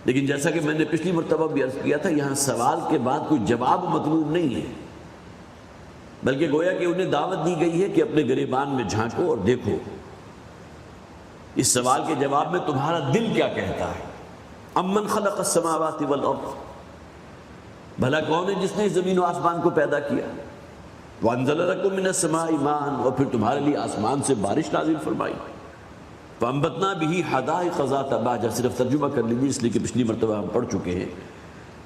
لیکن جیسا کہ میں نے پچھلی مرتبہ بھی عرض کیا تھا، یہاں سوال کے بعد کوئی جواب مطلوب نہیں ہے، بلکہ گویا کہ انہیں دعوت دی گئی ہے کہ اپنے گریبان میں جھانکو اور دیکھو اس سوال کے جواب میں تمہارا دل کیا کہتا ہے۔ امن خلق السماوات والارض، بھلا کون ہے جس نے زمین و آسمان کو پیدا کیا، وانزل لکم من السماء ماء، اور پھر تمہارے لیے آسمان سے بارش نازل فرمائی، فانبتنا به حدائق ذات بہجہ، صرف ترجمہ کر لیجیے اس لیے کہ پچھلی مرتبہ ہم پڑھ چکے ہیں،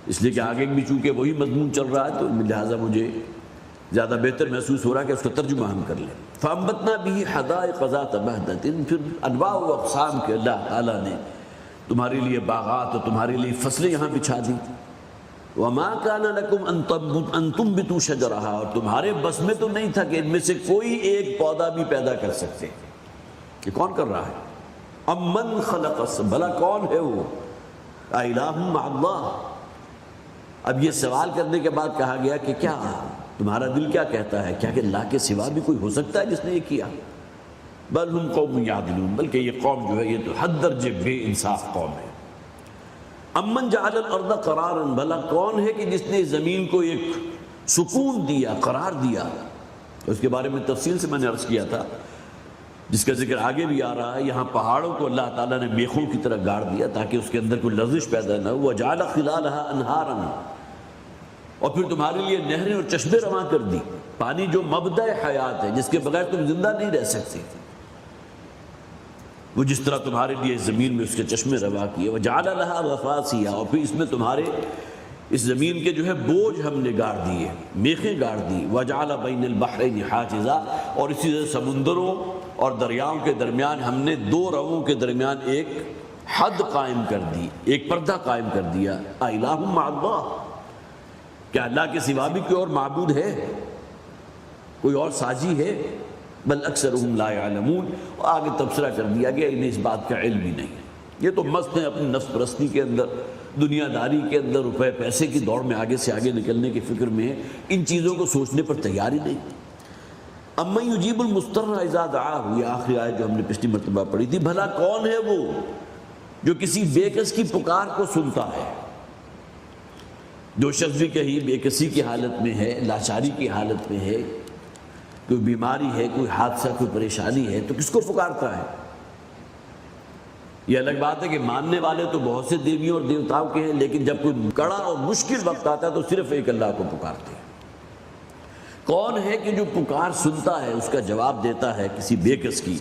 اس لیے کہ آگے بھی چونکہ وہی مضمون چل رہا ہے تو لہٰذا مجھے زیادہ بہتر محسوس ہو رہا ہے کہ اس کا ترجمہ ہم کر لیں۔ فانبتنا به حدائق ذات بہجہ، پھر انواع و اقسام کے اللہ تعالیٰ نے تمہارے لیے باغات اور تمہارے لیے فصلیں یہاں بچھا دی۔ وما كان لكم ان تنبتوا شجرها، اور تمہارے بس میں تو نہیں تھا کہ ان میں سے کوئی ایک پودا بھی پیدا کر سکتے۔ یہ کون کر رہا ہے؟ امن خلق السماء، بھلا کون ہے وہ؟ الہ مع اللہ۔ اب یہ سوال کرنے کے بعد کہا گیا کہ کیا تمہارا دل کیا کہتا ہے، کیا کہ اللہ کے سوا بھی کوئی ہو سکتا ہے جس نے یہ کیا؟ بل ہم قوم یعدلون، بلکہ یہ قوم جو ہے یہ تو حد درجے بے انصاف قوم ہے۔ امن جعل الارض قرارا، بھلا کون ہے کہ جس نے زمین کو ایک سکون دیا، قرار دیا۔ اس کے بارے میں تفصیل سے میں نے عرض کیا تھا، جس کا ذکر آگے بھی آ رہا ہے۔ یہاں پہاڑوں کو اللہ تعالیٰ نے میخوں کی طرح گاڑ دیا تاکہ اس کے اندر کوئی لغزش پیدا نہ ہو۔ وجعل خلالها انہارا، اور پھر تمہارے لیے نہریں اور چشمے رواں کر دی، پانی جو مبدأ حیات ہے، جس کے بغیر تم زندہ نہیں رہ سکتے، وہ جس طرح تمہارے لیے زمین میں اس کے چشمے روا کیے۔ وجعل لها رواسیا، اور پھر اس میں تمہارے اس زمین کے جو ہے بوجھ ہم نے گاڑ دیے، میخیں گاڑ دی۔ وجعل بین البحرین حاجزا، اور اسی طرح سمندروں اور دریاؤں کے درمیان ہم نے دو رووں کے درمیان ایک حد قائم کر دی، ایک پردہ قائم کر دیا۔ الہ مع اللہ، کیا اللہ کے سوا بھی کوئی اور معبود ہے، کوئی اور ساجی ہے؟ بل اکثرهم لا يعلمون، اور آگے تبصرہ کر دیا گیا انہیں اس بات کا علم ہی نہیں ہے، یہ تو مست ہیں اپنی نفس پرستی کے اندر، دنیا داری کے اندر، روپے پیسے کی دوڑ میں آگے سے آگے نکلنے کی فکر میں ہے، ان چیزوں کو سوچنے پر تیار ہی نہیں۔ امن یجیب المضطر اذا دعاہ، یہ آخری آیت جو ہم نے پچھلی مرتبہ پڑھی تھی، بھلا کون ہے وہ جو کسی بے کس کی پکار کو سنتا ہے؟ جو شخص بھی کہیں بے کسی کی حالت میں ہے، لاچاری کی حالت میں ہے، کوئی بیماری ہے، کوئی حادثہ، کوئی پریشانی ہے، تو کس کو پکارتا ہے؟ یہ الگ بات ہے کہ ماننے والے تو بہت سے دیویوں اور دیوتاؤں کے ہیں، لیکن جب کوئی کڑا اور مشکل وقت آتا ہے تو صرف ایک اللہ کو پکارتے ہیں۔ کون ہے کہ جو پکار سنتا ہے، اس کا جواب دیتا ہے کسی بے کس کی؟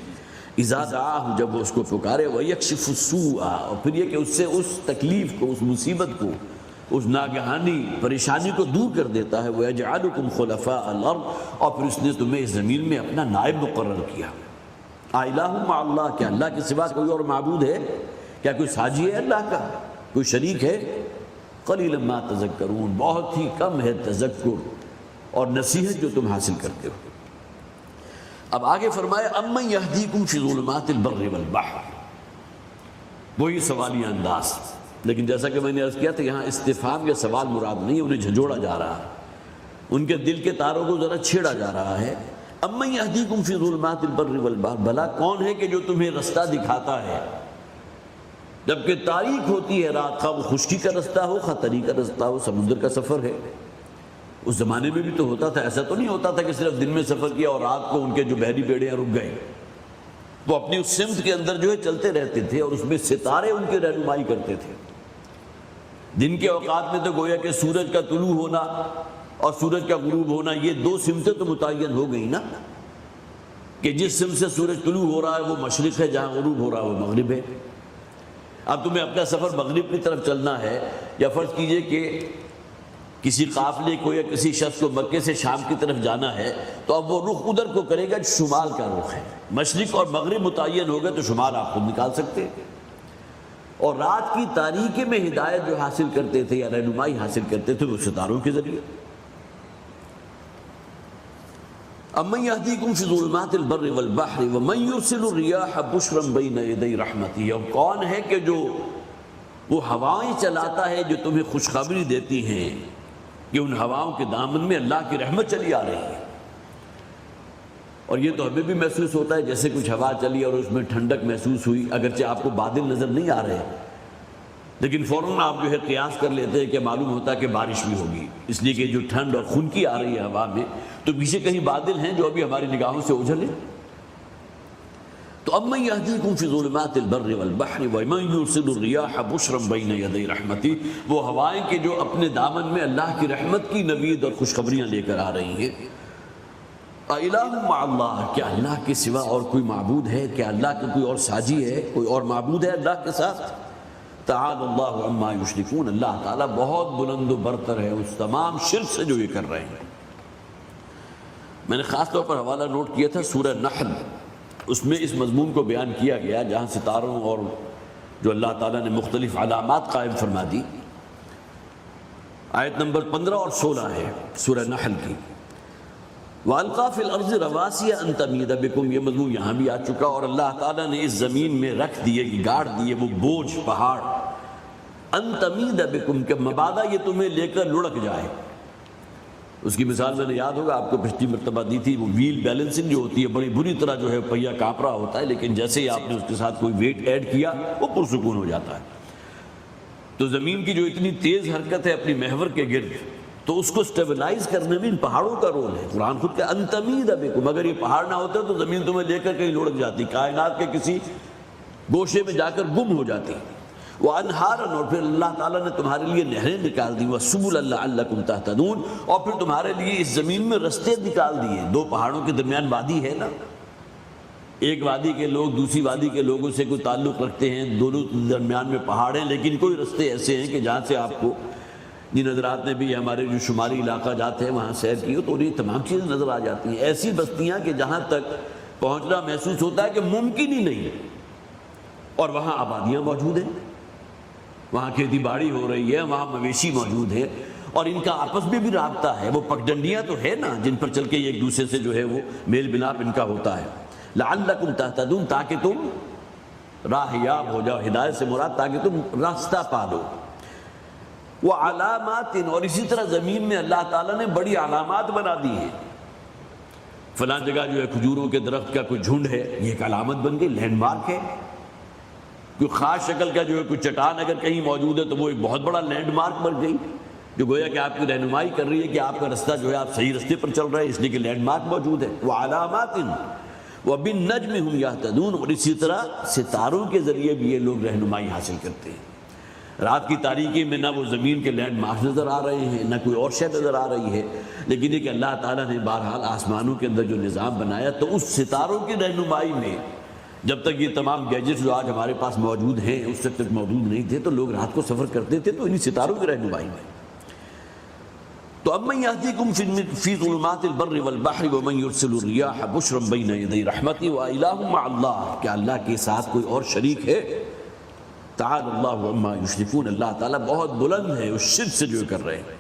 اذا دعاہ، جب وہ اس کو پکارے، ویکشف السوء، اور پھر یہ کہ اس سے اس تکلیف کو، اس مصیبت کو، اس ناگہانی پریشانی کو دور کر دیتا ہے۔ وَيَجْعَلُكُمْ خُلَفَاءَ الْأَرْضِ، اور پھر اس نے تمہیں اس زمین میں اپنا نائب مقرر کیا۔ الہ مع اللہ، کیا اللہ کے سوا کوئی اور معبود ہے؟ کیا کوئی ساجی ہے اللہ کا، کوئی شریک ہے؟ قلیلا ما تذکرون، بہت ہی کم ہے تذکر اور نصیحت جو تم حاصل کرتے ہو۔ اب آگے فرمایا امن یہدیکم فی ظلمات البر والبحر، وہی سوالیہ انداز، لیکن جیسا کہ میں نے عرض کیا تھا یہاں استفہام یا سوال مراد نہیں، انہیں جھنجھوڑا جا رہا ہے، ان کے دل کے تاروں کو ذرا چھیڑا جا رہا ہے۔ امن یہدیکم فی ظلمات البر والبحر، بھلا کون ہے کہ جو تمہیں رستہ دکھاتا ہے جبکہ تاریک ہوتی ہے رات، خواہ وہ خشکی کا رستہ ہو، خواہ تری کا رستہ ہو، سمندر کا سفر ہے۔ اس زمانے میں بھی تو ہوتا تھا، ایسا تو نہیں ہوتا تھا کہ صرف دن میں سفر کیا اور رات کو ان کے جو بحری بیڑے ہیں رک گئے، وہ اپنی اس سمت کے اندر جو ہے چلتے رہتے تھے، اور اس میں ستارے ان کی رہنمائی کرتے تھے۔ دن کے اوقات میں تو گویا کہ سورج کا طلوع ہونا اور سورج کا غروب ہونا، یہ دو سمتیں تو متعین ہو گئی نا، کہ جس سمت سے سورج طلوع ہو رہا ہے وہ مشرق ہے، جہاں غروب ہو رہا ہے وہ مغرب ہے۔ اب تمہیں اپنا سفر مغرب کی طرف چلنا ہے، یا فرض کیجئے کہ کسی قافلے کو یا کسی شخص کو مکے سے شام کی طرف جانا ہے، تو اب وہ رخ ادھر کو کرے گا، شمال کا رخ ہے، مشرق اور مغرب متعین ہو گئے تو شمال آپ خود نکال سکتے ہیں۔ اور رات کی تاریکی میں ہدایت جو حاصل کرتے تھے یا رہنمائی حاصل کرتے تھے وہ ستاروں کے ذریعے۔ امن یہدیکم فی ظلمات البر والبحر ومن یرسل الریاح بشرا بین یدی رحمتہ، اور کون ہے کہ جو وہ ہوائیں چلاتا ہے جو تمہیں خوشخبری دیتی ہیں کہ ان ہواؤں کے دامن میں اللہ کی رحمت چلی آ رہی ہے۔ اور یہ تو ہمیں بھی محسوس ہوتا ہے، جیسے کچھ ہوا چلی اور اس میں ٹھنڈک محسوس ہوئی، اگرچہ آپ کو بادل نظر نہیں آ رہے، لیکن فوراً آپ جو ہے قیاس کر لیتے ہیں کہ معلوم ہوتا ہے کہ بارش بھی ہوگی، اس لیے کہ جو ٹھنڈ اور خنکی آ رہی ہے ہوا میں، تو پیچھے کہیں بادل ہیں جو ابھی ہماری نگاہوں سے اوجھل ہیں۔ تو امن یہدیکم فی ظلمات البر والبحر ومن یرسل الریاح بشرا بین یدی رحمتہ، وہ ہوائیں کہ جو اپنے دامن میں اللہ کی رحمت کی نوید اور خوشخبریاں لے کر آ رہی ہیں۔ اِلٰہ مع اللہ، کیا اللہ کے سوا اور کوئی معبود ہے؟ کیا اللہ کا کوئی اور ساجی ہے؟ کوئی اور معبود ہے اللہ کے ساتھ؟ تعالی اللہ عما یشرکون، اللہ تعالیٰ بہت بلند و برتر ہے اس تمام شرک سے جو یہ کر رہے ہیں۔ میں نے خاص طور پر حوالہ نوٹ کیا تھا سورہ نحل، اس میں اس مضمون کو بیان کیا گیا جہاں ستاروں اور جو اللہ تعالیٰ نے مختلف علامات قائم فرما دی۔ آیت نمبر 15 اور 16 ہے سورہ نحل کی۔ وَأَلْقَى فِي الْأَرْضِ رَوَاسِيَ أَن تَمِيدَ بِكُمْ، یہ مضمون یہاں بھی آ چکا، اور اللہ تعالیٰ نے اس زمین میں رکھ دیے، گاڑ دیے وہ بوجھ پہاڑ، أَن تَمِيدَ بِكُمْ کہ مبادا یہ تمہیں لے کر لڑک جائے۔ اس کی مثال میں نے یاد ہوگا آپ کو پچھلی مرتبہ دی تھی، وہ ویل بیلنسنگ جو ہوتی ہے بڑی بری طرح جو ہے پہیہ کانپ رہا ہوتا ہے، لیکن جیسے ہی آپ نے اس کے ساتھ کوئی ویٹ ایڈ کیا وہ پرسکون ہو جاتا ہے۔ تو زمین کی جو اتنی تیز حرکت ہے اپنی محور کے گرد، تو اس کو سٹیبلائز کرنے میں ان پہاڑوں کا رول ہے۔ قرآن خود کا ان تمید بکم، اگر یہ پہاڑ نہ ہوتے تو زمین تمہیں لے کر کہیں لڑک جاتی، کائنات کے کسی گوشے میں جا کر گم ہو جاتی۔ وَأَنْهَارًا، اور پھر اللہ تعالیٰ نے تمہارے لیے نہریں نکال دی، وَسُبُلًا لَعَلَّكُمْ تَهْتَدُونَ، اور پھر تمہارے لیے اس زمین میں رستے نکال دیے۔ دو پہاڑوں کے درمیان وادی ہے نا، ایک وادی کے لوگ دوسری وادی کے لوگوں سے کوئی تعلق رکھتے ہیں، دونوں درمیان میں پہاڑ ہیں، لیکن کوئی رستے ایسے ہیں کہ جہاں سے آپ کو، جن حضرات نے بھی ہمارے جو شمالی علاقہ جاتے ہیں وہاں سیر کی ہو تو انہیں تمام چیزیں نظر آ جاتی ہیں۔ ایسی بستیاں کہ جہاں تک پہنچنا محسوس ہوتا ہے کہ ممکن ہی نہیں، اور وہاں آبادیاں موجود ہیں، وہاں کھیتی باڑی ہو رہی ہے، وہاں مویشی موجود ہیں، اور ان کا آپس میں بھی رابطہ ہے۔ وہ پگڈنڈیاں تو ہے نا جن پر چل کے ایک دوسرے سے جو ہے وہ میل ملاپ ان کا ہوتا ہے۔ لعلکم تہتدون، تاکہ تم راہ یاب ہو جاؤ، ہدایت سے مراد تاکہ تم راستہ پا لو۔ وعلامات، اور اسی طرح زمین میں اللہ تعالیٰ نے بڑی علامات بنا دی ہیں۔ فلاں جگہ جو ہے کھجوروں کے درخت کا کوئی جھنڈ ہے، یہ ایک علامت بن گئی، لینڈ مارک ہے۔ کوئی خاص شکل کا جو ہے کوئی چٹان اگر کہیں موجود ہے تو وہ ایک بہت بڑا لینڈ مارک بن گئی، جو گویا کہ آپ کی رہنمائی کر رہی ہے کہ آپ کا رستہ جو ہے آپ صحیح رستے پر چل رہے ہیں، اس لیے کہ لینڈ مارک موجود ہے۔ وعلامات وبالنجم هم يهتدون، اور اسی طرح ستاروں کے ذریعے بھی یہ لوگ رہنمائی حاصل کرتے ہیں۔ رات کی تاریکی میں نہ وہ زمین کے لینڈ مارک نظر آ رہے ہیں، نہ کوئی اور شے نظر آ رہی ہے، لیکن یہ کہ اللہ تعالیٰ نے بہرحال آسمانوں کے اندر جو نظام بنایا، تو اس ستاروں کی رہنمائی میں جب تک یہ تمام گیجٹس جو آج ہمارے پاس موجود ہیں اس وقت تک موجود نہیں تھے، تو لوگ رات کو سفر کرتے تھے تو انہی ستاروں کی رہنمائی میں۔ تو امن یہدیکم فی ظلمات البر والبحر ومن یرسل الریاح بشرا بین یدی رحمتہ وإلہ مع اللہ، کیا اللہ کے ساتھ کوئی اور شریک ہے؟ تعالی اللہ عما یشرکون، اللہ تعالیٰ بہت بلند ہے اس شرک سے جو کر رہے ہیں۔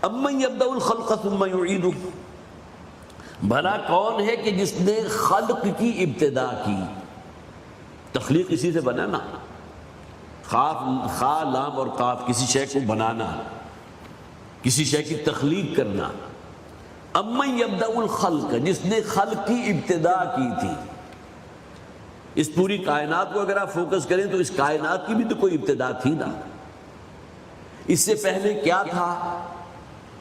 امن یبدأ الخلق ثم یعیدہ، بھلا کون ہے کہ جس نے خلق کی ابتدا کی؟ تخلیق اسی سے بنا نا، خا لام اور قاف، کسی شے کو بنانا، کسی شے کی تخلیق کرنا۔ امن یبدأ الخلق، جس نے خلق کی ابتدا کی تھی۔ اس پوری کائنات کو اگر آپ فوکس کریں تو اس کائنات کی بھی تو کوئی ابتدا تھی نا، اس سے پہلے کیا تھا؟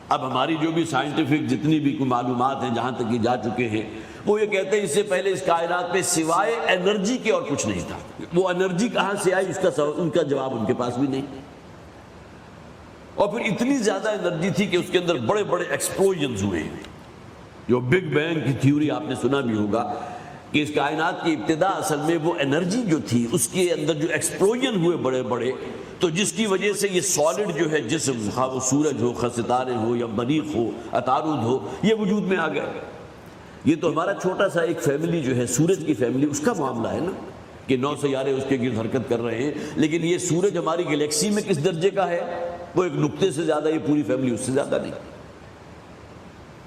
اب ہماری جو بھی سائنٹیفک جتنی بھی کوئی معلومات ہیں جہاں تک یہ جا چکے ہیں، وہ یہ کہتے ہیں اس سے پہلے اس کائنات پہ سوائے انرجی کے اور کچھ نہیں تھا۔ وہ انرجی کہاں سے آئی ان کا جواب ان کے پاس بھی نہیں، اور پھر اتنی زیادہ انرجی تھی کہ اس کے اندر بڑے بڑے ایکسپلوژنز ہوئے، جو بگ بینگ کی تھیوری آپ نے سنا بھی ہوگا کہ اس کائنات کی ابتدا اصل میں وہ انرجی جو تھی اس کے اندر جو ایکسپلوژن ہوئے بڑے بڑے، تو جس کی وجہ سے یہ سالڈ جو ہے جسم، خواہ وہ سورج ہو، خواہ ستارے ہو، یا مریخ ہو، عطارد ہو، یہ وجود میں آ گئے۔ یہ تو ہمارا چھوٹا سا ایک فیملی جو ہے سورج کی فیملی، اس کا معاملہ ہے نا کہ 9 سیارے اس کے گرد حرکت کر رہے ہیں، لیکن یہ سورج ہماری گلیکسی میں کس درجے کا ہے؟ وہ ایک نقطے سے زیادہ، یہ پوری فیملی اس سے زیادہ نہیں۔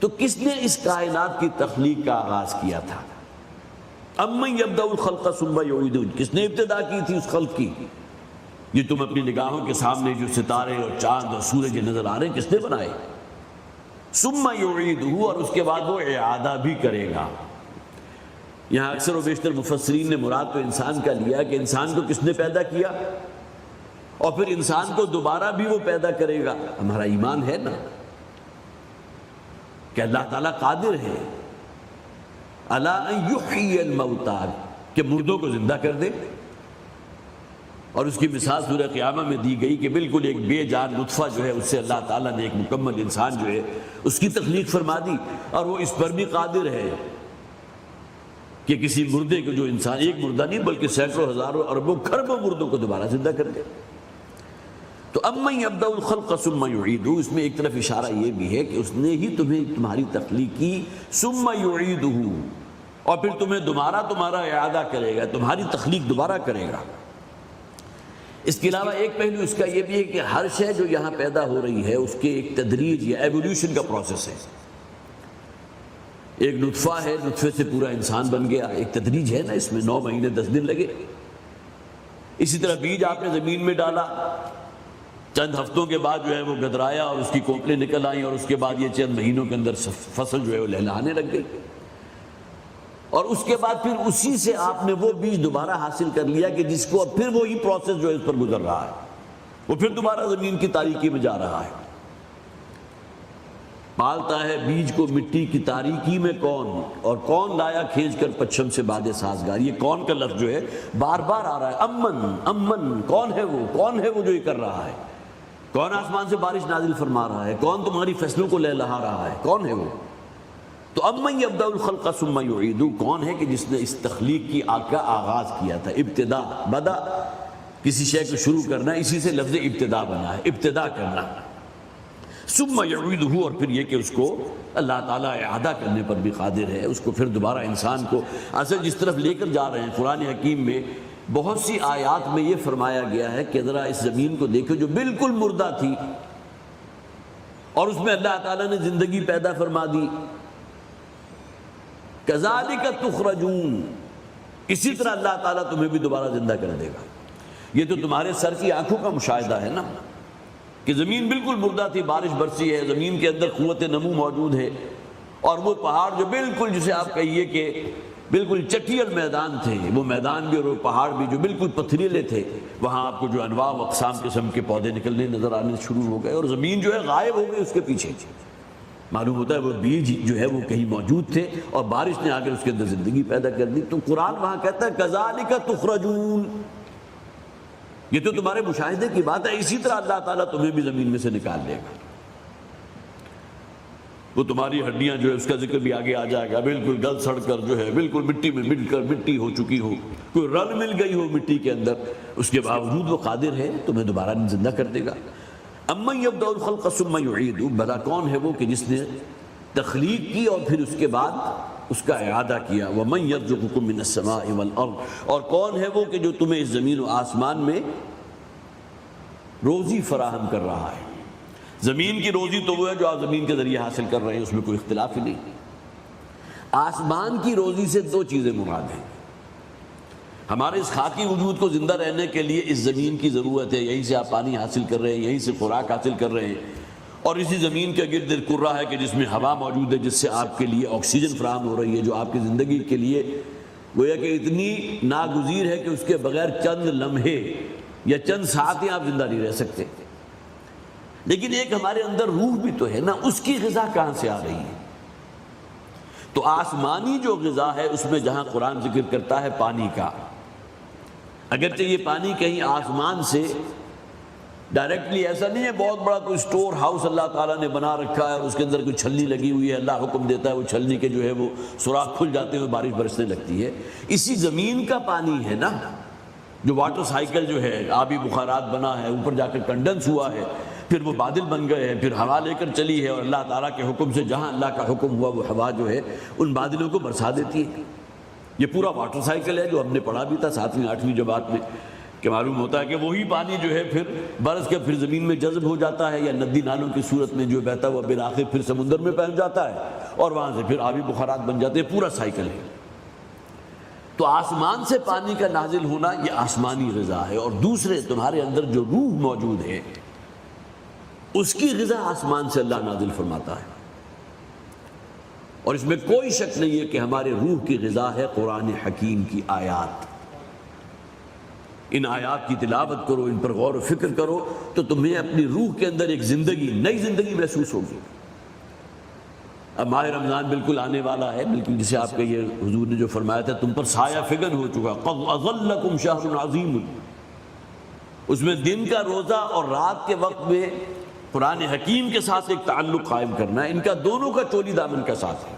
تو کس نے اس کائنات کی تخلیق کا آغاز کیا تھا؟ امن یبدأ الخلق ثم یعیدہ، کس نے ابتدا کی تھی اس خلق کی؟ یہ تم اپنی نگاہوں کے سامنے جو ستارے اور چاند اور سورج نظر آ رہے ہیں، کس نے بنائے؟ ثم یعیدہ، اور اس کے بعد وہ اعادہ بھی کرے گا۔ یہاں اکثر و بیشتر مفسرین نے مراد تو انسان کا لیا کہ انسان کو کس نے پیدا کیا؟ اور پھر انسان کو دوبارہ بھی وہ پیدا کرے گا. ہمارا ایمان ہے نا کہ اللہ تعالیٰ قادر ہے الا ان یحیی الموتى کہ مردوں کو زندہ کر دے. اور اس کی مثال سورہ قیامہ میں دی گئی کہ بالکل ایک بے جان نطفہ جو ہے اس سے اللہ تعالیٰ نے ایک مکمل انسان جو ہے اس کی تخلیق فرما دی. اور وہ اس پر بھی قادر ہے کہ کسی مردے کو جو انسان ایک مردہ نہیں بلکہ سینکڑوں ہزاروں اربوں خربوں مردوں کو دوبارہ زندہ کر دے. تو امن یبدأ الخلق ثم یعیدہ، اس میں ایک طرف اشارہ یہ بھی ہے کہ اس نے ہی تمہیں تمہاری تخلیق کی، ثم یعیدہ، اور پھر تمہیں دوبارہ تمہارا اعادہ کرے گا، تمہاری تخلیق دوبارہ کرے گا. اس کے علاوہ ایک پہلو اس کا یہ بھی ہے کہ ہر شے جو یہاں پیدا ہو رہی ہے اس کے ایک تدریج یا ایولیوشن کا پروسیس ہے. ایک نطفہ ہے، نطفے سے پورا انسان بن گیا، ایک تدریج ہے نا اس میں، 9 مہینے 10 دن لگے. اسی طرح بیج آپ نے زمین میں ڈالا، چند ہفتوں کے بعد جو ہے وہ گدرایا اور اس کی کوپلیں نکل آئیں، اور اس کے بعد یہ چند مہینوں کے اندر فصل جو ہے وہ لہلہانے لگ گئی. اور اس کے بعد پھر اسی سے آپ نے وہ بیج دوبارہ حاصل کر لیا کہ جس کو اب پھر وہی پروسیس جو ہے اس پر گزر رہا ہے، وہ پھر دوبارہ زمین کی تاریکی میں جا رہا ہے. پالتا ہے بیج کو مٹی کی تاریکی میں کون، اور کون لایا کھینچ کر پچھم سے باد سازگار. یہ کون کا لفظ جو ہے بار بار آ رہا ہے. امن امن، کون ہے وہ، کون ہے وہ جو یہ کر رہا ہے، کون آسمان سے بارش نازل فرما رہا ہے، کون تمہاری فصلوں کو لہلہا رہا ہے، کون ہے وہ. تو امن یبدأ الخلق ثم یعیدہ، کون ہے کہ جس نے اس تخلیق کی کا آغاز کیا تھا. ابتدا، بدا کسی شے کو شروع کرنا، اسی سے لفظ ابتدا بنا ہے، ابتدا کرنا. ثم یعیدہ، اور پھر یہ کہ اس کو اللہ تعالیٰ اعادہ کرنے پر بھی قادر ہے، اس کو پھر دوبارہ انسان کو اصل جس طرف لے کر جا رہے ہیں. قرآن حکیم میں بہت سی آیات میں یہ فرمایا گیا ہے کہ ذرا اس زمین کو دیکھو جو بالکل مردہ تھی اور اس میں اللہ تعالیٰ نے زندگی پیدا فرما دی. کذالک تخرجون، اسی طرح اللہ تعالیٰ تمہیں بھی دوبارہ زندہ کر دے گا. یہ تو تمہارے سر کی آنکھوں کا مشاہدہ ہے نا کہ زمین بالکل مردہ تھی، بارش برسی ہے، زمین کے اندر قوت نمو موجود ہے، اور وہ پہاڑ جو بالکل جسے آپ کہیے کہ بالکل چٹیل میدان تھے، وہ میدان بھی اور وہ پہاڑ بھی جو بالکل پتھریلے تھے، وہاں آپ کو جو انواع و اقسام قسم کے پودے نکلنے نظر آنے شروع ہو گئے، اور زمین جو ہے غائب ہو گئی اس کے پیچھے. معلوم ہوتا ہے وہ بیج جو ہے وہ کہیں موجود تھے اور بارش نے آ کر اس کے اندر زندگی پیدا کر دی. تو قرآن وہاں کہتا ہے کذالک تخرجون، یہ تو تمہارے مشاہدے کی بات ہے، اسی طرح اللہ تعالیٰ تمہیں بھی زمین میں سے نکال لے گا. وہ تمہاری ہڈیاں جو ہے اس کا ذکر بھی آگے آ جائے گا، بالکل گل سڑ کر جو ہے بالکل مٹی میں مل کر مٹی ہو چکی ہو، کوئی رل مل گئی ہو مٹی کے اندر، اس کے باوجود وہ قادر ہے تمہیں دوبارہ زندہ کر دے گا. امن یبدأ الخلق ثم یعیدہ، بھلا کون ہے وہ کہ جس نے تخلیق کی اور پھر اس کے بعد اس کا اعادہ کیا. ومن یرزقکم من السماء والارض، اور کون ہے وہ کہ جو تمہیں اس زمین و آسمان میں روزی فراہم کر رہا ہے. زمین کی روزی تو وہ ہے جو آپ زمین کے ذریعے حاصل کر رہے ہیں، اس میں کوئی اختلاف ہی نہیں. آسمان کی روزی سے 2 چیزیں مراد ہیں. ہمارے اس خاکی وجود کو زندہ رہنے کے لیے اس زمین کی ضرورت ہے، یہیں سے آپ پانی حاصل کر رہے ہیں، یہیں سے خوراک حاصل کر رہے ہیں، اور اسی زمین کے گرد ایک کرہ ہے کہ جس میں ہوا موجود ہے، جس سے آپ کے لیے آکسیجن فراہم ہو رہی ہے، جو آپ کی زندگی کے لیے گویا کہ اتنی ناگزیر ہے کہ اس کے بغیر چند لمحے یا چند ساعتیں آپ زندہ نہیں رہ سکتے. لیکن ایک ہمارے اندر روح بھی تو ہے نا، اس کی غذا کہاں سے آ رہی ہے؟ تو آسمانی جو غذا ہے اس میں جہاں قرآن ذکر کرتا ہے پانی کا، اگرچہ یہ پانی کہیں آسمان سے ڈائریکٹلی ایسا نہیں ہے بہت بڑا کوئی سٹور ہاؤس اللہ تعالیٰ نے بنا رکھا ہے، اس کے اندر کوئی چھلنی لگی ہوئی ہے، اللہ حکم دیتا ہے وہ چھلنی کے جو ہے وہ سوراخ کھل جاتے ہیں، بارش برسنے لگتی ہے. اسی زمین کا پانی ہے نا جو واٹر سائیکل جو ہے، آبی بخارات بنا ہے، اوپر جا کر کنڈنس ہوا ہے، پھر وہ بادل بن گئے ہیں، پھر ہوا لے کر چلی ہے، اور اللہ تعالیٰ کے حکم سے جہاں اللہ کا حکم ہوا وہ ہوا جو ہے ان بادلوں کو برسا دیتی ہے. یہ پورا واٹر سائیکل ہے جو ہم نے پڑھا بھی تھا 7ویں 8ویں جماعت میں، کہ معلوم ہوتا ہے کہ وہی پانی جو ہے پھر برس کے پھر زمین میں جذب ہو جاتا ہے، یا ندی نالوں کی صورت میں جو بہتا ہوا بالآخر پھر سمندر میں پہنچ جاتا ہے، اور وہاں سے پھر آبی بخارات بن جاتے ہیں. پورا سائیکل ہے. تو آسمان سے پانی کا نازل ہونا یہ آسمانی غذا ہے. اور دوسرے تمہارے اندر جو روح موجود ہے اس کی غذا آسمان سے اللہ نازل فرماتا ہے. اور اس میں کوئی شک نہیں ہے کہ ہمارے روح کی غذا ہے قرآن حکیم کی آیات. ان آیات کی تلاوت کرو، ان پر غور و فکر کرو تو تمہیں اپنی روح کے اندر ایک زندگی، نئی زندگی محسوس ہوگی۔ اب ماہ رمضان بالکل آنے والا ہے، بالکل جسے آپ کے یہ حضور نے جو فرمایا تھا تم پر سایہ فگن ہو چکا، قد اظلکم شہر عظیم، اس میں دن کا روزہ اور رات کے وقت میں قرآن حکیم کے ساتھ ایک تعلق قائم کرنا ہے، ان کا دونوں کا چولی دامن کا ساتھ ہے۔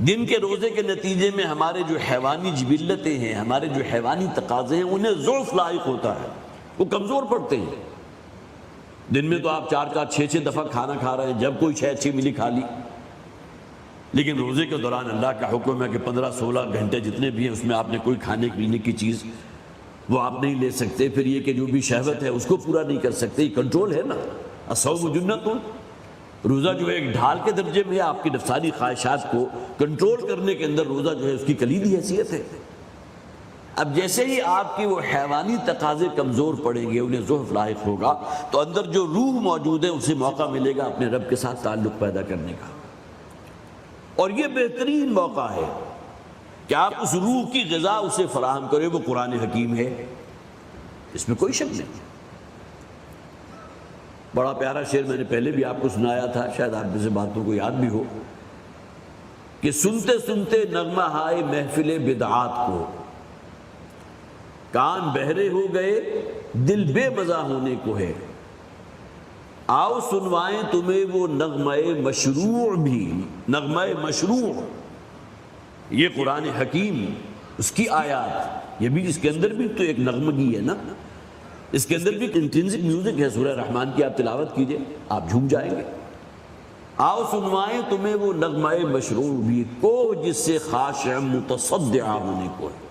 دن کے روزے کے نتیجے میں ہمارے جو حیوانی جبلتیں ہیں، ہمارے جو حیوانی تقاضے ہیں، انہیں ضعف لاحق ہوتا ہے، وہ کمزور پڑتے ہیں۔ دن میں تو آپ 4 6 دفعہ کھانا کھا رہے ہیں، جب کوئی شے اچھی ملی کھا لی، لیکن روزے کے دوران اللہ کا حکم ہے کہ 15-16 گھنٹے جتنے بھی ہیں اس میں آپ نے کوئی کھانے پینے کی چیز وہ آپ نہیں لے سکتے۔ پھر یہ کہ جو بھی شہوت ہے اس کو پورا نہیں کر سکتے، یہ کنٹرول ہے نا، الصوم جنۃ۔ روزہ جو ہے ایک ڈھال کے درجے میں ہے، آپ کی نفسانی خواہشات کو کنٹرول کرنے کے اندر روزہ جو ہے اس کی کلیدی حیثیت ہے۔ اب جیسے ہی آپ کی وہ حیوانی تقاضے کمزور پڑیں گے، انہیں ضعف لاحق ہوگا، تو اندر جو روح موجود ہے اسے موقع ملے گا اپنے رب کے ساتھ تعلق پیدا کرنے کا۔ اور یہ بہترین موقع ہے کہ آپ اس روح کی غذا اسے فراہم کریں، وہ قرآن حکیم ہے، اس میں کوئی شک نہیں۔ بڑا پیارا شعر میں نے پہلے بھی آپ کو سنایا تھا، شاید آپ جیسے باتوں کو یاد بھی ہو، کہ سنتے سنتے نغمہ ہائے محفل بدعات کو، کان بہرے ہو گئے دل بے مزہ ہونے کو ہے، آؤ سنوائیں تمہیں وہ نغمہ مشروع بھی، نغمہ مشروع، یہ قرآن حکیم، اس کی آیات، یہ بھی اس کے اندر بھی تو ایک نغمگی ہے نا، اس کے اندر بھی ایک انٹرنسک میوزک ہے۔ سورہ رحمان کی آپ تلاوت کیجئے، آپ جھوم جائیں گے۔ آؤ سنوائیں تمہیں وہ نغمہ مشروع بھی کو، جس سے خاشع متصدع ہونے کو ہے۔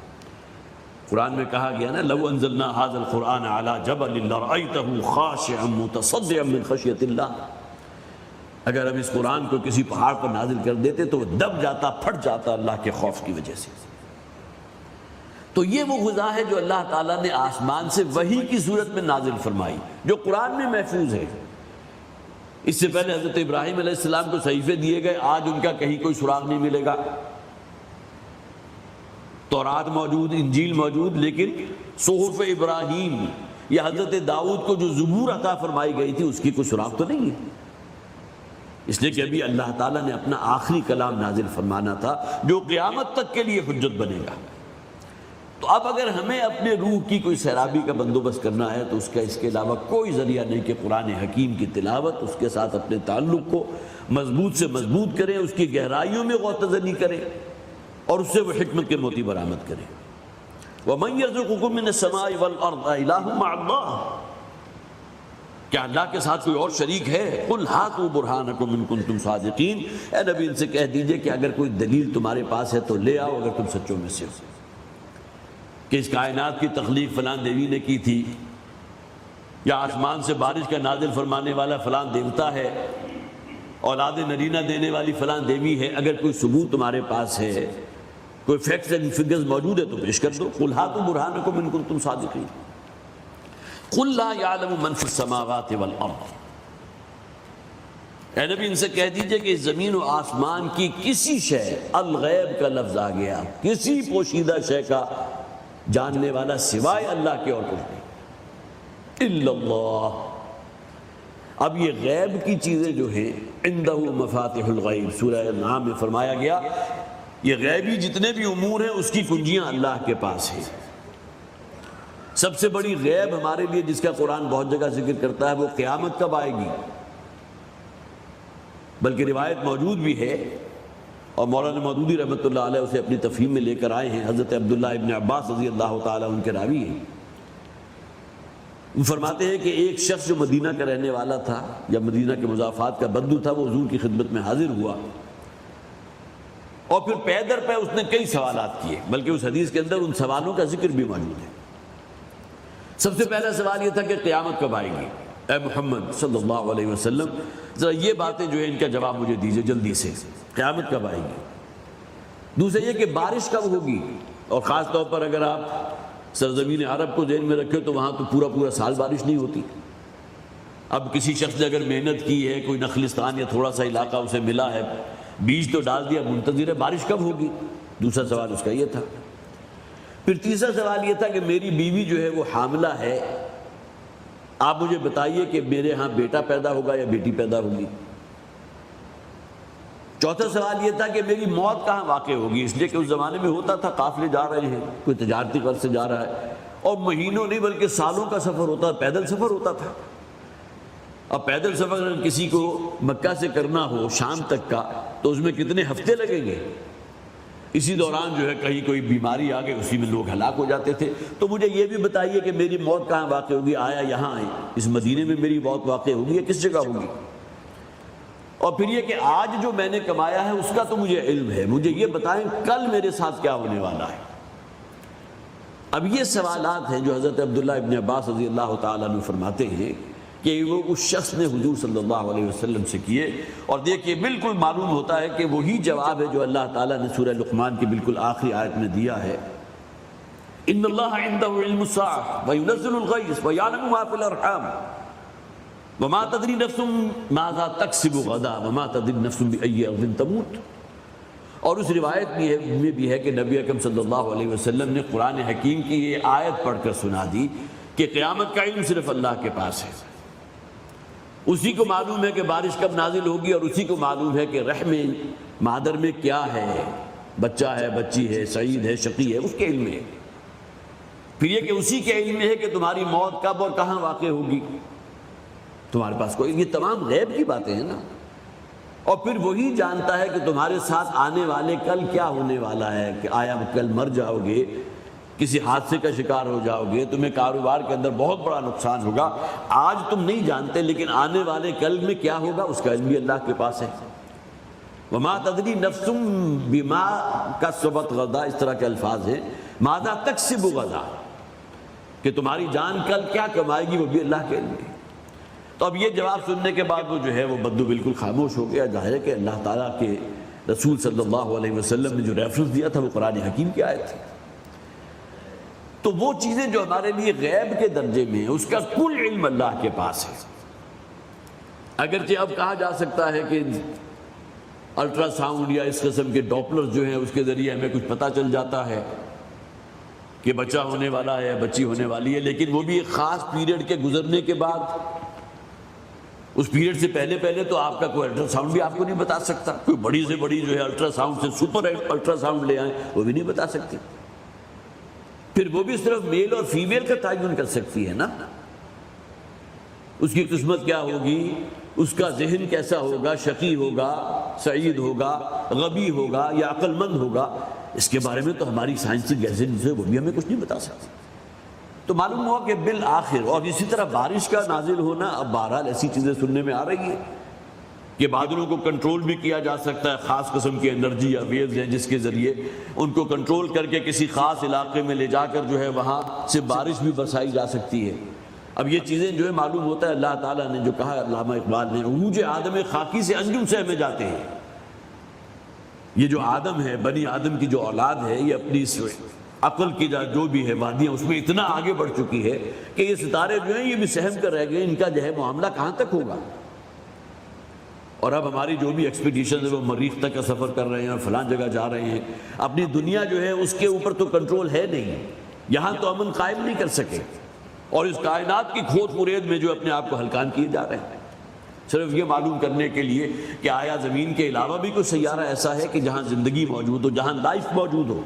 قرآن میں کہا گیا نا، لو انزلنا هذا القرآن على جبل لرأيته خاشعا متصدعا من خشیۃ اللہ، اگر ہم اس قرآن کو کسی پہاڑ پر نازل کر دیتے تو وہ دب جاتا، پھٹ جاتا اللہ کے خوف کی وجہ سے۔ تو یہ وہ غذا ہے جو اللہ تعالیٰ نے آسمان سے وحی کی صورت میں نازل فرمائی، جو قرآن میں محفوظ ہے۔ اس سے پہلے حضرت ابراہیم علیہ السلام کو صحیفے دیے گئے، آج ان کا کہیں کوئی سراغ نہیں ملے گا۔ تورات موجود، انجیل موجود، لیکن صحف ابراہیم یا حضرت داؤد کو جو زبور عطا فرمائی گئی تھی اس کی کوئی سراغ تو نہیں ہے، اس لیے کہ ابھی اللہ تعالیٰ نے اپنا آخری کلام نازل فرمانا تھا جو قیامت تک کے لیے حجت بنے گا۔ تو اب اگر ہمیں اپنے روح کی کوئی سیرابی کا بندوبست کرنا ہے تو اس کے علاوہ کوئی ذریعہ نہیں کہ قرآن حکیم کی تلاوت، اس کے ساتھ اپنے تعلق کو مضبوط سے مضبوط کریں، اس کی گہرائیوں میں غوطہ کریں اور اس سے وہ حکمت کے موتی برآمد کریں۔ وَمَن يَرْزُقُكُم مِّنَ السَّمَاءِ وَالْأَرْضِ أَإِلَٰهٌ مَّعَ اللَّهِ، کیا اللہ کے ساتھ کوئی اور شریک ہے؟ قُلْ هَاتُوا بُرْهَانَكُمْ إِن كُنتُمْ صَادِقِينَ، اے نبی ان سے کہہ دیجئے کہ اگر کوئی دلیل تمہارے پاس ہے تو لے آؤ اگر تم سچوں میں سے ہو، کہ اس کائنات کی تخلیق فلاں دیوی نے کی تھی، یا آسمان سے بارش کا نازل فرمانے والا فلاں دیوتا ہے، اولاد نرینہ دینے والی فلاں دیوی ہے، اگر کوئی ثبوت تمہارے پاس ہے، کوئی فیکٹس اینڈ فگرز موجود ہے تو پیش کر دو۔ قُلْ هَاتُوا بُرْهَانَكُمْ إِن كُنتُمْ صَادِقِينَ قُلْ لَا يَعْلَمُ مَنْ فِي السَّمَاوَاتِ وَالْأَرْضِ، اے نبی ان سے کہہ دیجئے کہ زمین و آسمان کی کسی شے، الغیب کا لفظ آ گیا، کسی پوشیدہ شے کا جاننے والا سوائے اللہ کے اور کچھ نہیں، الا اللہ۔ اب یہ غیب کی چیزیں جو ہیں، عندہ مفاتح الغیب، سورہ انعام میں فرمایا گیا یہ غیبی جتنے بھی امور ہیں اس کی کنجیاں اللہ کے پاس ہیں۔ سب سے بڑی غیب ہمارے لیے جس کا قرآن بہت جگہ ذکر کرتا ہے وہ قیامت کب آئے گی، بلکہ روایت موجود بھی ہے اور مولانا مودودی رحمۃ اللہ علیہ اسے اپنی تفہیم میں لے کر آئے ہیں، حضرت عبداللہ ابن عباس رضی اللہ تعالیٰ ان کے راوی ہیں۔ وہ فرماتے ہیں کہ ایک شخص جو مدینہ کا رہنے والا تھا یا مدینہ کے مضافات کا بدو تھا، وہ حضور کی خدمت میں حاضر ہوا اور پھر پے در پے اس نے کئی سوالات کیے، بلکہ اس حدیث کے اندر ان سوالوں کا ذکر بھی موجود ہے۔ سب سے پہلا سوال یہ تھا کہ قیامت کب آئے گی، اے محمد صلی اللہ علیہ وسلم ذرا یہ باتیں جو ہیں ان کا جواب مجھے دیجئے جلدی سے، قیامت کب آئے گی۔ دوسرا یہ کہ بارش کب ہوگی، اور خاص طور پر اگر آپ سرزمین عرب کو ذہن میں رکھیں تو وہاں تو پورا سال بارش نہیں ہوتی۔ اب کسی شخص نے اگر محنت کی ہے، کوئی نخلستان یا تھوڑا سا علاقہ اسے ملا ہے، بیج تو ڈال دیا، منتظر ہے بارش کب ہوگی، دوسرا سوال اس کا یہ تھا۔ پھر تیسرا سوال یہ تھا کہ میری بیوی جو ہے وہ حاملہ ہے، آپ مجھے بتائیے کہ میرے ہاں بیٹا پیدا ہوگا یا بیٹی پیدا ہوگی۔ چوتھا سوال یہ تھا کہ میری موت کہاں واقع ہوگی، اس لیے کہ اس زمانے میں ہوتا تھا قافلے جا رہے ہیں، کوئی تجارتی غرض سے جا رہا ہے، اور مہینوں نہیں بلکہ سالوں کا سفر ہوتا، پیدل سفر ہوتا تھا۔ اب پیدل سفر اگر کسی کو مکہ سے کرنا ہو شام تک کا تو اس میں کتنے ہفتے لگیں گے، اسی دوران جو ہے کہیں کوئی بیماری آ گئی، اسی میں لوگ ہلاک ہو جاتے تھے۔ تو مجھے یہ بھی بتائیے کہ میری موت کہاں واقع ہوگی، آیا یہاں اس مدینے میں میری موت واقع ہوگی یا کس جگہ ہوگی، اور پھر یہ کہ آج جو میں نے کمایا ہے اس کا تو مجھے علم ہے، مجھے یہ بتائیں کل میرے ساتھ کیا ہونے والا ہے۔ اب یہ سوالات ہیں جو حضرت عبداللہ ابن عباس رضی اللہ تعالیٰ عنہ فرماتے ہیں کہ وہ اس شخص نے حضور صلی اللہ علیہ وسلم سے کیے، اور دیکھیے بالکل معلوم ہوتا ہے کہ وہی جواب ہے جو اللہ تعالیٰ نے سورہ لقمان کی بالکل آخری آیت میں دیا ہے، ان اللہ عنده علم الساعة وينزل الغیث ويعلم ما في الارحام وما تدری نفس ماذا تکسب غدا وما تدری نفس بأی ارض تموت۔ اور اس روایت میں بھی ہے کہ نبی اکرم صلی اللہ علیہ وسلم نے قرآن حکیم کی یہ آیت پڑھ کر سنا دی کہ قیامت کا علم صرف اللہ کے پاس ہے، اسی کو معلوم ہے کہ بارش کب نازل ہوگی، اور اسی کو معلوم ہے کہ رحم مادر میں کیا ہے، بچہ ہے، بچی ہے، سعید ہے، شقی ہے، اس کے علم میں ہے۔ پھر یہ کہ اسی کے علم میں ہے کہ تمہاری موت کب اور کہاں واقع ہوگی، تمہارے پاس کوئی، یہ تمام غیب کی باتیں ہیں نا۔ اور پھر وہی جانتا ہے کہ تمہارے ساتھ آنے والے کل کیا ہونے والا ہے، کہ آیا کل مر جاؤ گے، کسی حادثے کا شکار ہو جاؤ گے، تمہیں کاروبار کے اندر بہت بڑا نقصان ہوگا، آج تم نہیں جانتے، لیکن آنے والے کل میں کیا ہوگا اس کا علم بھی اللہ کے پاس ہے۔ وما تدری نفس بما کسبت غدا، اس طرح کے الفاظ ہیں، ماذا تکسب غدا، کہ تمہاری جان کل کیا کمائے گی وہ بھی اللہ کے علم ہے۔ تو اب یہ جواب سننے کے بعد وہ جو ہے وہ بدو بالکل خاموش ہو گیا۔ ظاہر ہے کہ اللہ تعالیٰ کے رسول صلی اللہ علیہ وسلم نے جو ریفرنس دیا تھا وہ قرآن حکیم کی آیت تھی۔ تو وہ چیزیں جو ہمارے لیے غیب کے درجے میں ہیں اس کا کل علم اللہ کے پاس ہے۔ اگرچہ اب کہا جا سکتا ہے کہ الٹرا ساؤنڈ یا اس قسم کے ڈاپلر جو ہیں اس کے ذریعے ہمیں کچھ پتہ چل جاتا ہے کہ بچہ ہونے والا ہے، بچی ہونے والی ہے، لیکن وہ بھی ایک خاص پیریڈ کے گزرنے کے بعد۔ اس پیریڈ سے پہلے تو آپ کا کوئی الٹرا ساؤنڈ بھی آپ کو نہیں بتا سکتا، کوئی بڑی سے بڑی جو ہے الٹرا ساؤنڈ سے سپر الٹرا ساؤنڈ لے آئیں وہ بھی نہیں بتا سکتی۔ پھر وہ بھی صرف میل اور فیمیل کا تعین کر سکتی ہے نا، اس کی قسمت کیا ہوگی، اس کا ذہن کیسا ہوگا، شقی ہوگا، سعید ہوگا، غبی ہوگا یا عقل مند ہوگا، اس کے بارے میں تو ہماری سائنسی گیزٹ جو ہے وہ بھی ہمیں کچھ نہیں بتا سکتی۔ تو معلوم ہوا کہ بالآخر، اور اسی طرح بارش کا نازل ہونا، اب بہرحال ایسی چیزیں سننے میں آ رہی ہیں کہ بادلوں کو کنٹرول بھی کیا جا سکتا ہے، خاص قسم کی انرجی یا ویوز ہیں جس کے ذریعے ان کو کنٹرول کر کے کسی خاص علاقے میں لے جا کر جو ہے وہاں سے بارش بھی برسائی جا سکتی ہے۔ اب یہ چیزیں جو ہے معلوم ہوتا ہے اللہ تعالیٰ نے جو کہا علامہ اقبال نے، عروج آدم خاکی سے انجم سہمے جاتے ہیں۔ یہ جو آدم ہے، بنی آدم کی جو اولاد ہے، یہ اپنی اس عقل کی جو بھی ہے وادیاں اس میں اتنا آگے بڑھ چکی ہے کہ یہ ستارے جو ہیں یہ بھی سہم کر رہ گئے، ان کا جو ہے معاملہ کہاں تک ہوگا۔ اور اب ہماری جو بھی ایکسپیڈیشن ہے وہ مریخ تک کا سفر کر رہے ہیں اور فلاں جگہ جا رہے ہیں، اپنی دنیا جو ہے اس کے اوپر تو کنٹرول ہے نہیں، یہاں تو امن قائم نہیں کر سکے، اور اس کائنات کی کھوج مرید میں جو اپنے آپ کو ہلکان کیے جا رہے ہیں، صرف یہ معلوم کرنے کے لیے کہ آیا زمین کے علاوہ بھی کوئی سیارہ ایسا ہے کہ جہاں زندگی موجود ہو، جہاں لائف موجود ہو۔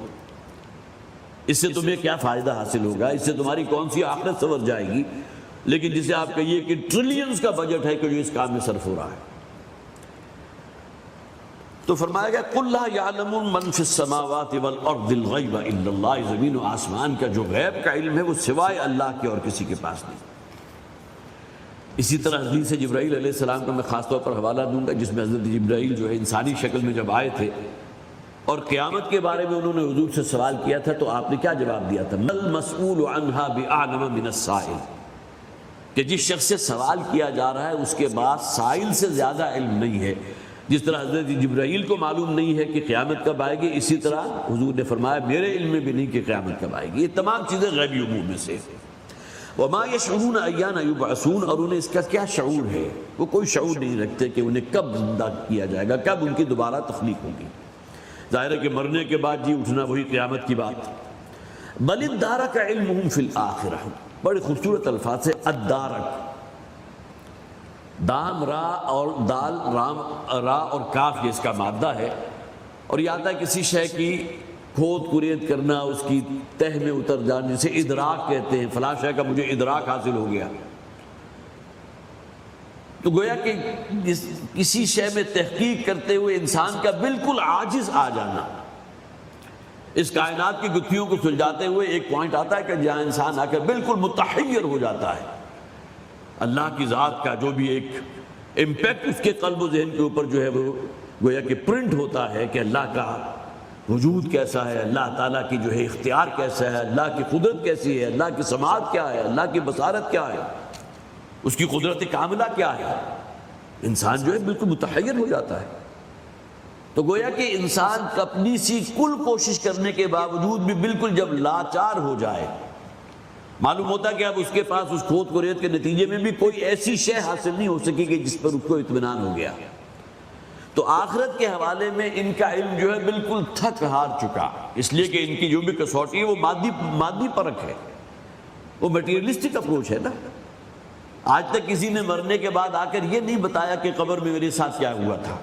اس سے تمہیں کیا فائدہ حاصل ہوگا، اس سے تمہاری کون سی آخرت سنور جائے گی، لیکن جسے آپ کہیے کہ ٹریلینز کا بجٹ ہے کہ جو اس کام میں صرف ہو رہا ہے۔ تو فرمایا گیا قُلْ لَا يَعْلَمُ مَنْ فِي السَّمَاوَاتِ وَالْأَرْضِ الْغَيْبَ إِلَّا اللَّهِ، زمین و آسمان کا جو غیب کا علم ہے وہ سوائے اللہ کے اور کسی کے پاس نہیں۔ اسی طرح حدیث جبرائیل علیہ السلام کا میں خاص طور پر حوالہ دوں گا، جس میں حضرت جبرائیل جو ہے انسانی شکل میں جب آئے تھے اور قیامت کے بارے میں انہوں نے حضور سے سوال کیا تھا، تو آپ نے کیا جواب دیا تھا؟ مَا الْمَسْئُولُ عَنْهَا بِأَعْلَمَ مِنَ السَّائِلِ، کہ جس شخص سے سوال کیا جا رہا ہے اس کے بعد سائل سے زیادہ علم نہیں ہے۔ جس طرح حضرت جبرائیل کو معلوم نہیں ہے کہ قیامت کب آئے گی، اسی طرح حضور نے فرمایا میرے علم میں بھی نہیں کہ قیامت کب آئے گی۔ یہ تمام چیزیں غیبی امور میں سے۔ وَمَا يَشْعُرُونَ أَيَّانَ يُبْعَثُونَ، اور انہیں اس کا کیا شعور ہے، وہ کوئی شعور نہیں رکھتے کہ انہیں کب زندہ کیا جائے گا، کب ان کی دوبارہ تخلیق ہوگی۔ ظاہر ہے کہ مرنے کے بعد جی اٹھنا وہی قیامت کی بات۔ بل ادارک علمہم فی الآخرہ، بڑے خوبصورت الفاظ سے ادارک، دام را اور دال رام را اور کاف یہ اس کا مادہ ہے، اور یہ آتا ہے کسی شے کی کھود کرید کرنا، اس کی تہ میں اتر جانا، جسے ادراک کہتے ہیں، فلاں شے کا مجھے ادراک حاصل ہو گیا۔ تو گویا کہ کسی شے میں تحقیق کرتے ہوئے انسان کا بالکل عاجز آ جانا، اس کائنات کی گتھیوں کو سلجھاتے ہوئے ایک پوائنٹ آتا ہے کہ جہاں انسان آ کر بالکل متحیر ہو جاتا ہے، اللہ کی ذات کا جو بھی ایک امپیکٹ اس کے قلب و ذہن کے اوپر جو ہے وہ گویا کہ پرنٹ ہوتا ہے کہ اللہ کا وجود کیسا ہے، اللہ تعالیٰ کی جو ہے اختیار کیسا ہے، اللہ کی قدرت کیسی ہے، اللہ کی سماعت کیا ہے، اللہ کی بصارت کیا ہے، اس کی قدرت کاملہ کیا ہے، انسان جو ہے بالکل متحیر ہو جاتا ہے۔ تو گویا کہ انسان اپنی سی کل کوشش کرنے کے باوجود بھی بالکل جب لاچار ہو جائے، معلوم ہوتا کہ اب اس کے پاس اس کھود کو ریت کے نتیجے میں بھی کوئی ایسی شے حاصل نہیں ہو سکے گی جس پر اس کو اطمینان ہو گیا، تو آخرت کے حوالے میں ان کا علم جو ہے بالکل تھک ہار چکا، اس لیے کہ ان کی جو بھی کسوٹی ہے وہ مادی پرکھ ہے، وہ میٹیریلسٹک اپروچ ہے نا۔ آج تک کسی نے مرنے کے بعد آ کر یہ نہیں بتایا کہ قبر میں میرے ساتھ کیا ہوا تھا،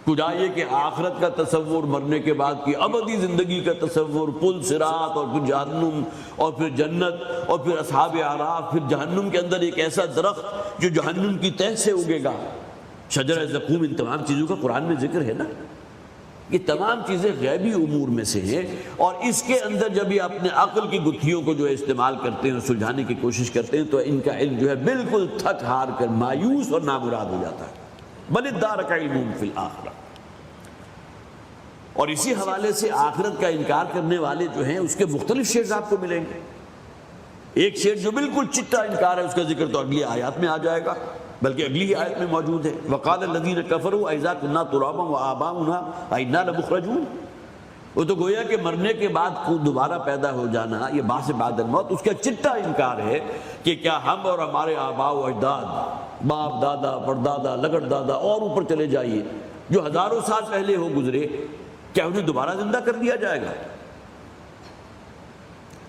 کجا یہ کہ آخرت کا تصور، مرنے کے بعد کی ابدی زندگی کا تصور، پل صراط اور پھر جہنم اور پھر جنت اور پھر اصحاب اعراف، پھر جہنم کے اندر ایک ایسا درخت جو جہنم کی تہ سے اگے گا، شجر زقوم، ان تمام چیزوں کا قرآن میں ذکر ہے نا۔ یہ تمام چیزیں غیبی امور میں سے ہیں، اور اس کے اندر جب یہ اپنے عقل کی گتھیوں کو جو ہے استعمال کرتے ہیں، سلجھانے کی کوشش کرتے ہیں، تو ان کا علم جو ہے بالکل تھک ہار کر مایوس اور نامراد ہو جاتا ہے۔ بل ادارک علمہم فی الآخرہ۔ اور اسی حوالے سے آخرت کا انکار کرنے والے جو ہیں اس کے مختلف شیڈز آپ کو ملیں گے۔ ایک شیڈ جو بالکل چٹا انکار ہے، اس کا ذکر تو اگلی آیات میں آ جائے گا، بلکہ اگلی آیت میں موجود ہے، وقال الذین کفروا اذا کنا ترابا وآباؤنا انا لمخرجون۔ وہ تو گویا کہ مرنے کے بعد دوبارہ پیدا ہو جانا، یہ بعث بعد الموت، اس کا چٹا انکار ہے کہ کیا ہم اور ہمارے آباء و اجداد، باپ دادا پردادا لگڑ دادا اور اوپر چلے جائیے، جو ہزاروں سال پہلے ہو گزرے، کیا انہیں دوبارہ زندہ کر دیا جائے گا؟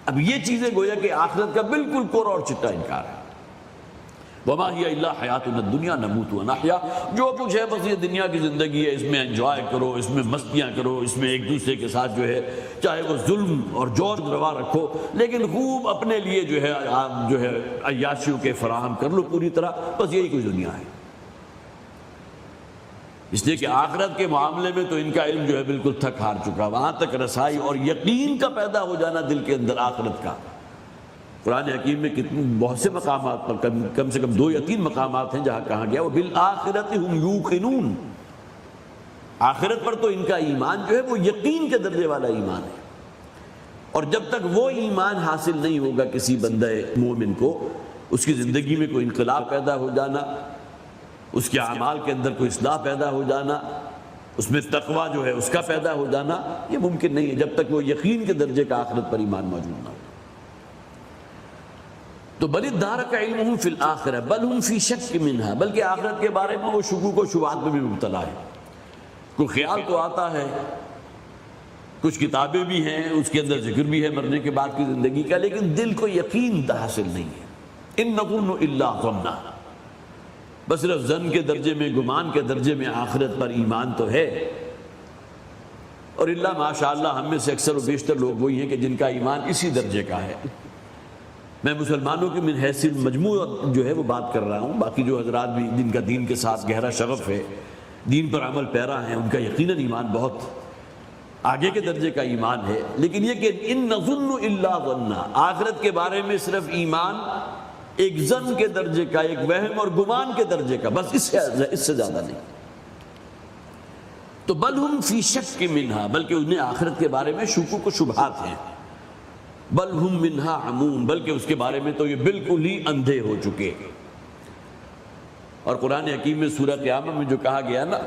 اب یہ چیزیں گویا کہ آخرت کا بالکل کور اور چٹا انکار ہے۔ وما ہی الا حیاتنا الدنیا نموت ونحیا، جو کچھ ہے بس یہ دنیا کی زندگی ہے، اس میں انجوائے کرو، اس میں مستیاں کرو، اس میں ایک دوسرے کے ساتھ جو ہے چاہے وہ ظلم اور جور روا رکھو، لیکن خوب اپنے لیے جو ہے عیاشیوں کے فراہم کر لو پوری طرح، بس یہی کچھ دنیا ہے۔ اس لیے کہ آخرت کے معاملے میں تو ان کا علم جو ہے بالکل تھک ہار چکا، وہاں تک رسائی اور یقین کا پیدا ہو جانا دل کے اندر آخرت کا۔ قرآن حکیم میں کتنے بہت سے مقامات پر، کم سے کم 2 یا 3 مقامات ہیں جہاں کہا گیا وَبِالْآخِرَةِ هُمْ يُوقِنُونَ، آخرت پر تو ان کا ایمان جو ہے وہ یقین کے درجے والا ایمان ہے، اور جب تک وہ ایمان حاصل نہیں ہوگا کسی بندہ مومن کو، اس کی زندگی میں کوئی انقلاب پیدا ہو جانا، اس کے اعمال کے اندر کوئی اصلاح پیدا ہو جانا، اس میں تقویٰ جو ہے اس کا پیدا ہو جانا، یہ ممکن نہیں ہے جب تک وہ یقین کے درجے کا آخرت پر ایمان موجود نہ ہو۔ تو بل ادارک علمہم فی الآخرہ بل ہم فی شک منہا، بلکہ آخرت کے بارے میں وہ شکوک و شبہات میں بھی مبتلا ہے۔ کوئی خیال تو آتا ہے، کچھ کتابیں بھی ہیں، اس کے اندر ذکر بھی ہے مرنے کے بعد کی زندگی کا، لیکن دل کو یقین حاصل نہیں ہے۔ ان نظن الا ظنا، بس صرف ظن کے درجے میں، گمان کے درجے میں آخرت پر ایمان تو ہے، اور اللہ ماشاءاللہ ہم میں سے اکثر و بیشتر لوگ وہی ہیں کہ جن کا ایمان اسی درجے کا ہے۔ میں مسلمانوں کی من حیث مجموع جو ہے وہ بات کر رہا ہوں، باقی جو حضرات بھی جن کا دین کے ساتھ گہرا شغف ہے، دین پر عمل پیرا ہیں، ان کا یقیناً ایمان بہت آگے کے درجے کا ایمان ہے، لیکن یہ کہ ان نظن الا ظنا، آخرت کے بارے میں صرف ایمان ایک ظن کے درجے کا، ایک وہم اور گمان کے درجے کا، بس اس سے زیادہ نہیں۔ تو بل ہم فی شک منہا، بلکہ انہیں آخرت کے بارے میں شکوک و شبہات ہیں، بل ہم منہا عمون، بلکہ اس کے بارے میں تو یہ بالکل ہی اندھے ہو چکے۔ اور قرآن حکیم میں سورہ قیامت میں جو کہا گیا نا،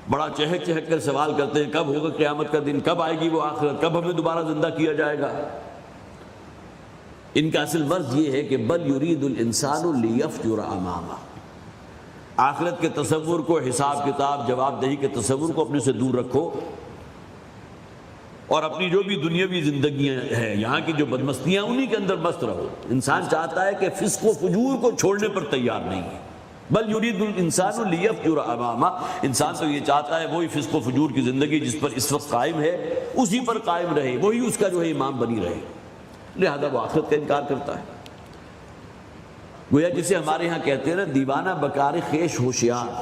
بڑا چہک چہک کر سوال کرتے ہیں کب ہوگا قیامت کا دن، کب آئے گی وہ آخرت، کب ہمیں دوبارہ زندہ کیا جائے گا۔ ان کا اصل مرض یہ ہے کہ بل یرید الانسان لیفجر امامہ، آخرت کے تصور کو، حساب کتاب، جواب دہی کے تصور کو اپنے سے دور رکھو، اور اپنی جو بھی دنیاوی زندگیاں ہیں یہاں کی جو بدمستیاں انہی کے اندر مست رہو۔ انسان چاہتا ہے کہ فسق و فجور کو چھوڑنے پر تیار نہیں ہے، بل یرید الانسان لیفجر امامہ، انسان تو یہ چاہتا ہے وہی فسق و فجور کی زندگی جس پر اس وقت قائم ہے اسی پر قائم رہے، وہی اس کا جو ہے امام بنی رہے، لہذا وہ آخرت کا انکار کرتا ہے۔ گویا جسے ہمارے ہاں کہتے ہیں نا دیوانہ بکار خیش ہوشیار،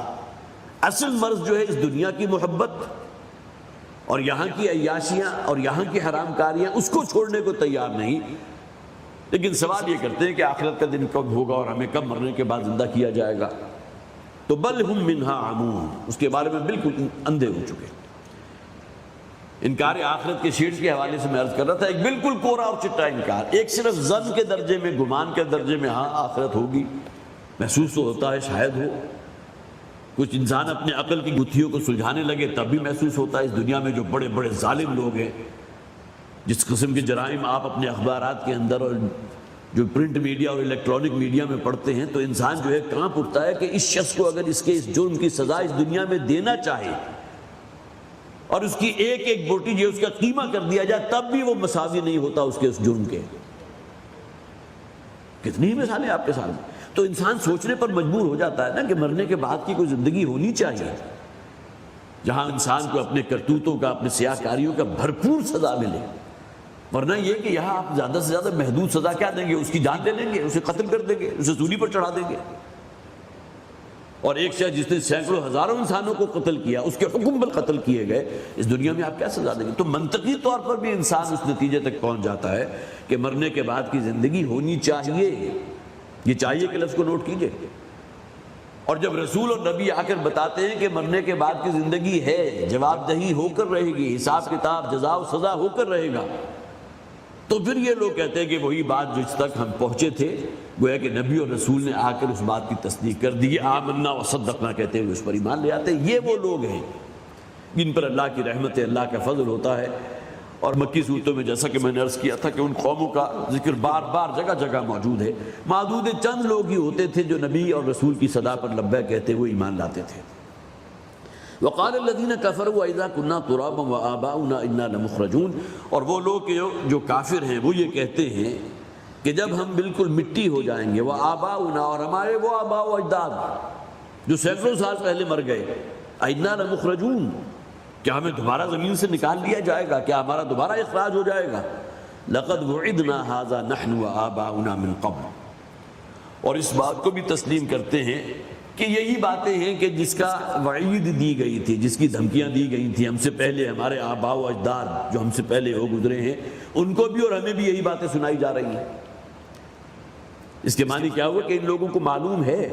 اصل مرض جو ہے اس دنیا کی محبت اور یہاں کی عیاشیاں اور یہاں کی حرام کاریاں اس کو چھوڑنے کو تیار نہیں، لیکن سوال یہ کرتے ہیں کہ آخرت کا دن کب ہوگا اور ہمیں کب مرنے کے بعد زندہ کیا جائے گا، تو بل ہم منہا عمون، اس کے بارے میں بالکل اندھے ہو چکے۔ انکار آخرت کے شیٹ کے حوالے سے میں عرض کر رہا تھا، ایک بالکل کورا اور چٹا انکار، ایک صرف ظن کے درجے میں، گمان کے درجے میں، ہاں آخرت ہوگی، محسوس تو ہوتا ہے شاید ہو، کچھ انسان اپنے عقل کی گتھیوں کو سلجھانے لگے تب بھی محسوس ہوتا ہے۔ اس دنیا میں جو بڑے بڑے ظالم لوگ ہیں، جس قسم کے جرائم آپ اپنے اخبارات کے اندر اور جو پرنٹ میڈیا اور الیکٹرانک میڈیا میں پڑھتے ہیں، تو انسان جو ہے کانپ اٹھتا ہے کہ اس شخص کو اگر اس کے اس جرم کی سزا اس دنیا میں دینا چاہے اور اس کی ایک ایک بوٹی جو اس کا قیمہ کر دیا جائے تب بھی وہ مساوی نہیں ہوتا اس کے اس جرم کے۔ کتنی مثالیں آپ کے سامنے۔ تو انسان سوچنے پر مجبور ہو جاتا ہے نا کہ مرنے کے بعد کی کوئی زندگی ہونی چاہیے جہاں انسان کو اپنے کرتوتوں کا، اپنے سیاہ کاریوں کا بھرپور سزا ملے، ورنہ یہ کہ یہاں آپ زیادہ سے زیادہ محدود سزا کیا دیں گے، اس کی جان لے لیں گے، اسے قتل کر دیں گے، اسے سولی پر چڑھا دیں گے۔ اور ایک شخص جس نے سینکڑوں ہزاروں انسانوں کو قتل کیا، اس کے حکم پر قتل کیے گئے، اس دنیا میں آپ کیا سزا دیں گے؟ تو منطقی طور پر بھی انسان اس نتیجے تک پہنچ جاتا ہے کہ مرنے کے بعد کی زندگی ہونی چاہیے۔ یہ چاہیے کہ لفظ کو نوٹ کیجئے۔ اور جب رسول اور نبی آ کر بتاتے ہیں کہ مرنے کے بعد کی زندگی ہے، جواب دہی ہو کر رہے گی، حساب کتاب، جزا و سزا ہو کر رہے گا، تو پھر یہ لوگ کہتے ہیں کہ وہی بات جس تک ہم پہنچے تھے، گویا کہ نبی اور رسول نے آ کر اس بات کی تصدیق کر دی، آمنا و صدقنا کہتے ہوئے اس پر ایمان لے آتے ہیں۔ یہ وہ لوگ ہیں جن پر اللہ کی رحمت، اللہ کا فضل ہوتا ہے۔ اور مکی صورتوں میں جیسا کہ میں نے عرض کیا تھا کہ ان قوموں کا ذکر بار بار جگہ جگہ موجود ہے، معدود چند لوگ ہی ہوتے تھے جو نبی اور رسول کی صدا پر لبیک کہتے ہوئے ایمان لاتے تھے۔ وقال الذين كفروا واذا كنا ترابا وآباؤنا انا لمخرجون، اور وہ لوگ جو کافر ہیں وہ یہ کہتے ہیں کہ جب ہم بالکل مٹی ہو جائیں گے، وآباؤنا، اور ہمارے وہ آباء و اجداد جو سینکڑوں سال پہلے مر گئے، انا لمخرجون، کیا ہمیں دوبارہ زمین سے نکال لیا جائے گا؟ کیا ہمارا دوبارہ اخراج ہو جائے گا؟ لقد وعدنا هذا نحن وآباؤنا من قبل، اور اس بات کو بھی تسلیم کرتے ہیں کہ یہی باتیں ہیں کہ جس کا وعید دی گئی تھی، جس کی دھمکیاں دی گئی تھیں ہم سے پہلے، ہمارے آباء و اجداد جو ہم سے پہلے ہو گزرے ہیں، ان کو بھی اور ہمیں بھی یہی باتیں سنائی جا رہی ہیں۔ اس کے معنی کیا ہوا کہ ان لوگوں کو معلوم ہے